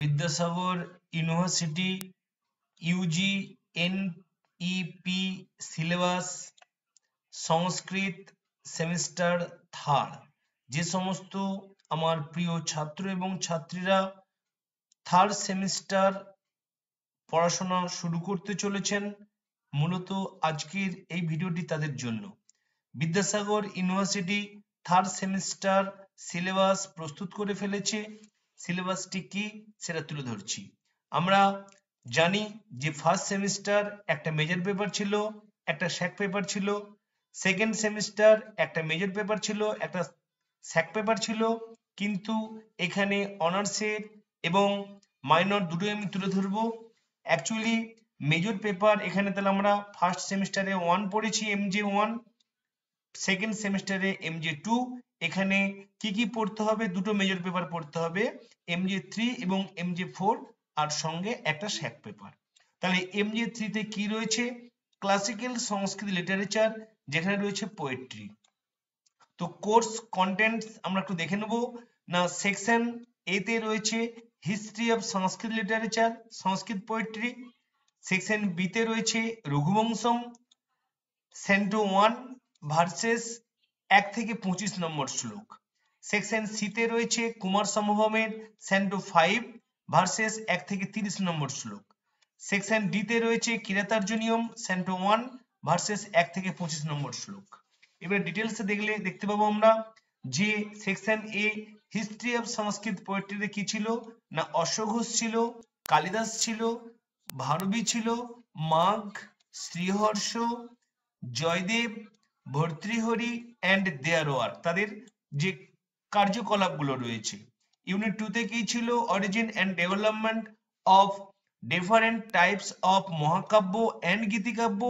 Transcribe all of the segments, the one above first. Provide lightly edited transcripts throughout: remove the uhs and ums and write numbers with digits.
Vidyasagar university UG NEP syllabus Sanskrit semester third. যে সমস্ত আমার প্রিয় ছাত্র এবং ছাত্রীরা থার্ড সেমিস্টার পড়াশোনা শুরু করতে চলেছেন, মূলত আজকের এই ভিডিওটি তাদের জন্য। Vidyasagar university third semester syllabus প্রস্তুত করে ফেলেছে। সিলেবাসটি কি সেটা তুলে ধরছি। আমরা জানি যে ফার্স্ট সেমিস্টার একটা মেজর পেপার ছিল, একটা স্যাক পেপার ছিল। সেকেন্ড সেমিস্টার একটা মেজর পেপার ছিল, একটা স্যাক পেপার ছিল। কিন্তু এখানে অনার্সের এবং মাইনর দুটোই আমি তুলে ধরবো। অ্যাকচুয়ালি মেজর পেপার এখানে তাহলে আমরা ফার্স্ট সেমিস্টারে 1 পড়েছি, MJ1, সেকেন্ড সেমিস্টারে MJ2। এখানে কি কি পড়তে হবে? দুটো মেজর পেপার পড়তে হবে, MJ3 এবং MJ4, আর সঙ্গে একটা স্যাক পেপার। তাহলে MJ3 তে কি রয়েছে? ক্লাসিক্যাল সংস্কৃত লিটারেচার, যেখানে রয়েছে পোয়েট্রি। তো কোর্স কন্টেন্টস আমরা একটু দেখে নেব না। সেকশন এ তে রয়েছে history of Sanskrit literature, Sanskrit poetry. Section B তে রয়েছে রঘুবংশম, সেন্টো 1 ভার্সেস 1 থেকে 25 নম্বর শ্লোক। সেকশন সি তে রয়েছে কুমার সম্ভবের সেন্টো 5 ভার্সেস 1 থেকে 30 নম্বর শ্লোক। সেকশন ডি তে রয়েছে কিরাতার্জুনিয়ম সেন্টো 1 ভার্সেস 1 থেকে 25 নম্বর শ্লোক। এবার ডিটেলসে দেখতে পাবো আমরা যে সেকশন এ হিস্ট্রি অফ সংস্কৃত পোয়েট্রিতে কি ছিল না, অশ্বঘোষ ছিল, কালিদাস ছিল, ভারবী ছিল, মাঘ, শ্রীহর্ষ, জয়দেব, ভর্তৃহরি অ্যান্ড দেয়ারওয়ার, তাদের যে কার্যকলাপগুলো রয়েছে। ইউনিট 2 তে কি ছিল? Origin and development of different types of মহাকাব্য অ্যান্ড গীতিকাব্য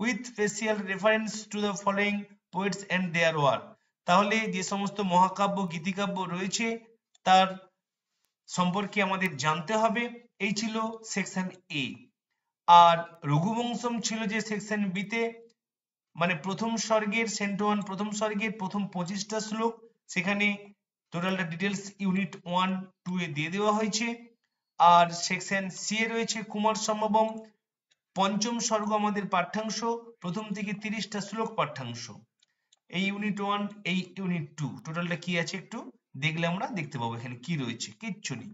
with special reference to the following poets and their work. তাহলে যে সমস্ত মহাকাব্য গীতিকাব্য রয়েছে তার সম্পর্কে আমাদের জানতে হবে। এই ছিল সেকশন এ। আর রঘুবংশম ছিল যে সেকশন বি তে, মানে প্রথম স্বর্গের সেন্টো 1 প্রথম স্বর্গের প্রথম 25টা শ্লোক। সেখানে টোটালটা ডিটেলস ইউনিট 1, 2 এ দিয়ে দেওয়া হয়েছে। আর সেকশন সি এ রয়েছে কুমার সম্ভবম, পঞ্চম স্বর্গ আমাদের পাঠ্যাংশ, প্রথম থেকে 30টা শ্লোক পাঠ্যাংশ। এই ইউনিট 1, এই ইউনিট 2 টোটালটা কি আছে একটু দেখলে আমরা দেখতে পাবো এখানে কি রয়েছে, কিচ্ছু নেই।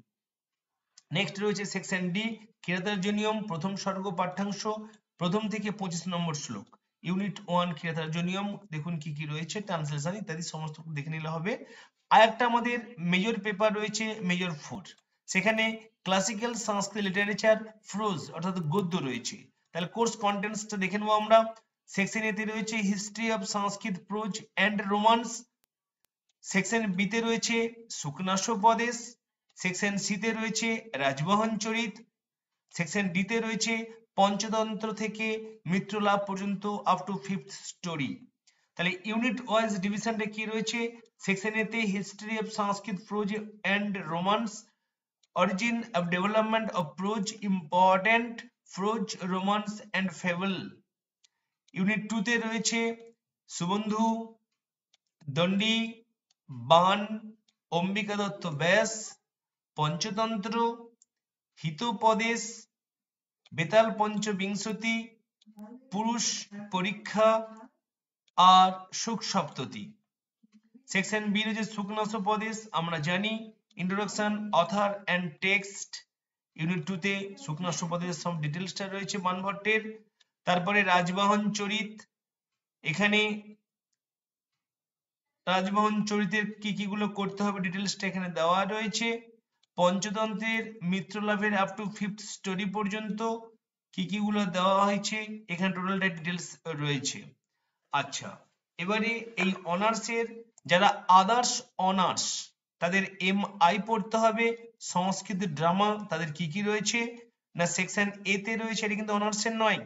নেক্সট রয়েছে সেকশন ডি কিরাতার্জুনিয়ম, প্রথম স্বর্গ পাঠ্যাংশ, প্রথম থেকে 25 নম্বর শ্লোক। ইউনিট 1 কিরাতার্জুনিয়ম, দেখুন কি কি রয়েছে, ট্রান্সলেশন ইত্যাদি সমস্ত দেখে নিলে হবে। আর একটা আমাদের মেজর পেপার রয়েছে মেজর 4, সেখানে ক্লাসিক্যাল সংস্কৃত লিটারেচার ফ্রোজ অর্থাৎ গদ্য রয়েছে। তাহলে কোর্স কন্টেন্টসটা দেখে নেবো আমরা। সেকশন এ তে রয়েছে history of Sanskrit prose and romance. Section B তে রয়েছে শুকনাস্বপদেশ। সেকশন সি তে রয়েছে রাজবহন চরিত। সেকশন ডি তে রয়েছে পঞ্চতন্ত্র থেকে মিত্রলাভ পর্যন্ত আপ টু 5th স্টোরি। তাহলে ইউনিট ওয়াইজ ডিভিশনটা কি রয়েছে? সেকশন এ তে history of Sanskrit prose and romance, origin of development of pros, important pros, romance and fable. Unit 2 তে রয়েছে সুবন্ধু, দণ্ডী, বান, অম্বিকা দত্ত ব্যাস, পঞ্চতন্ত্র, হিতোপদেশ, বেতাল পঞ্চবিংশতি, পুরুষ পরীক্ষা আর সুখ সপ্ততি। সেকশন বি রয়েছে শুকনাস্বপদেশ, আমরা জানি introduction, other and text. Unit 2 তে শুকনাস্বপদেশের সব ডিটেলসটা রয়েছে বানভট্টের। তারপরে রাজবাহন চরিত, এখানে রাজবাহন চরিতের কি কি গুলো করতে হবে ডিটেলসটা এখানে দেওয়া রয়েছে। পঞ্চতন্ত্রের মিত্রলাভের আপ টু 5th স্টোরি পর্যন্ত কি কি গুলো দেওয়া হয়েছে এখানে টোটালটা ডিটেলস রয়েছে। আচ্ছা, এবারে এই অনার্সের যারা আদার্স অনার্স তাদের MI পড়তে হবে সংস্কৃত ড্রামা, তাদের কি কি রয়েছে না সেকশন এ তে রয়েছে, এটা কিন্তু অনার্সের নয়।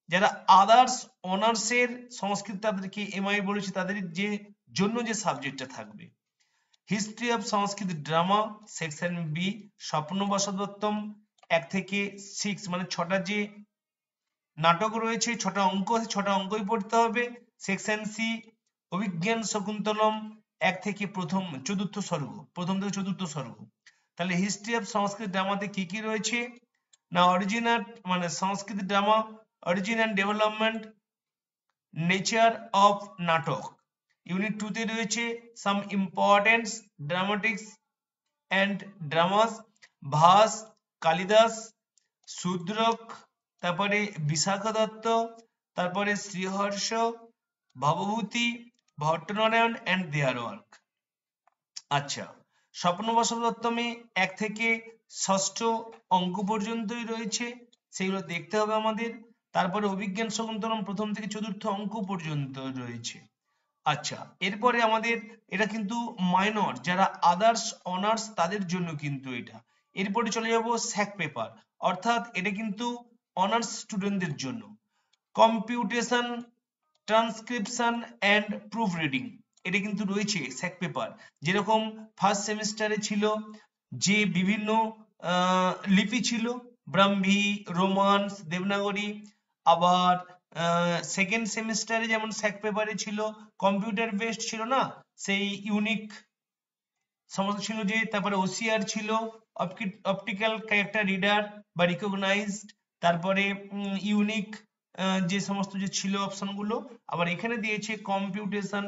যারা আদার্স অনার্সের সংস্কৃত তাদেরকে MI বলেছে, তাদের যে জন্য যে সাবজেক্টটা থাকবে history of Sanskrit drama, section B Swapnavasavadattam 1 থেকে 6, মানে 6টা যে নাটক রয়েছে, 6টা অঙ্ক আছে, 6টা অঙ্কই পড়তে হবে। সেকশন সি অভিজ্ঞান শকুন্তলম 1 থেকে প্রথম 4র্থ স্বর্গ, প্রথম থেকে 4র্থ স্বর্গ। তাহলে হিস্ট্রি অফ সংস্কৃত ড্রামাতে কি কি রয়েছে না অরিজিনাল মানে Sanskrit drama origin and development nature of নাটক ইউনিট 2 তে রয়েছে some importance dramatics and dramas Bhasa Kalidasa Shudraka তারপরে বিশাখা দত্ত তারপরে Sriharsha Bhavabhuti Bhattanarayana and their work. আচ্ছা স্বপ্নবসব দত্তমে 1 থেকে 6ষ্ঠ অঙ্ক পর্যন্তই রয়েছে, সেগুলো দেখতে হবে আমাদের। তারপরে অভিজ্ঞান শকুন্তলম 1ম থেকে 4র্থ অঙ্ক পর্যন্ত রয়েছে। আচ্ছা এরপরে আমাদের এটা কিন্তু মাইনর যারা আদার্স অনার্স তাদের জন্য কিন্তু এটা। এরপরে চলে যাব স্যাক পেপার, অর্থাৎ এটা কিন্তু অনার্স স্টুডেন্টদের জন্য। Computation transcription and proof reading এটা কিন্তু রয়েছে স্যাক পেপার, যেরকম ফার্স্ট সেমিস্টারে ছিল যে বিভিন্ন লিপি ছিল ব্রাহ্মী রোমান্স দেবনাগরী, আবার সেকেন্ড সেমিস্টারে যেমন স্যাক পেপারে ছিল কম্পিউটার বেসড ছিল না সেই ইউনিক সমস্ত ছিল যে, তারপরে ওসিআর ছিল অপটিক্যাল ক্যারেক্টার রিডার বা রিকগনাইজড, তারপরে ইউনিক যে সমস্ত যে ছিল অপশনগুলো, আবার এখানে দিয়েছে computation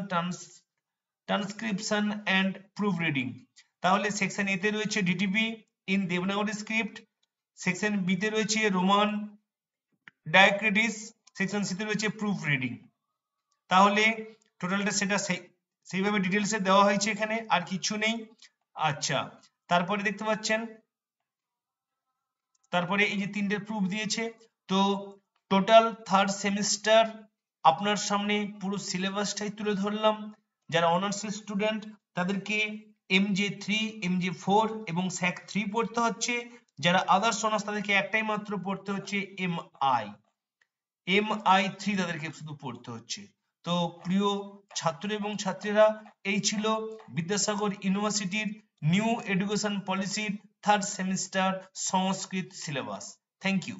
transcription and proof reading. তাহলে সেকশন এ তে রয়েছে DTP in Devanagari script, section B তে রয়েছে রোমান ডায়াক্রিটিস, সেকশন সি তে রয়েছে প্রুফ রিডিং। তাহলে টোটালটা সেটা সেইভাবে ডিটেলসে দেওয়া হয়েছে, এখানে আর কিছু নেই। আচ্ছা তারপরে দেখতে পাচ্ছেন তারপরে এই যে 3টে প্রুফ দিয়েছে। তো টোটাল থার্ড সেমিস্টার আপনার সামনে পুরো সিলেবাসটাই তুলে ধরলাম। যারা অনার্স স্টুডেন্ট তাদেরকে MJ3 MJ4 এবং স্যাক 3 পড়তে হচ্ছে, যারা আদার্স অনার্স তাদেরকে একটাই মাত্র পড়তে হচ্ছে MI3 তাদেরকে শুধু পড়তে হচ্ছে। তো প্রিয় ছাত্র এবং ছাত্রীরা এই ছিল বিদ্যাসাগর ইউনিভার্সিটির নিউ এডুকেশন পলিসির third semester Sanskrit syllabus. Thank you.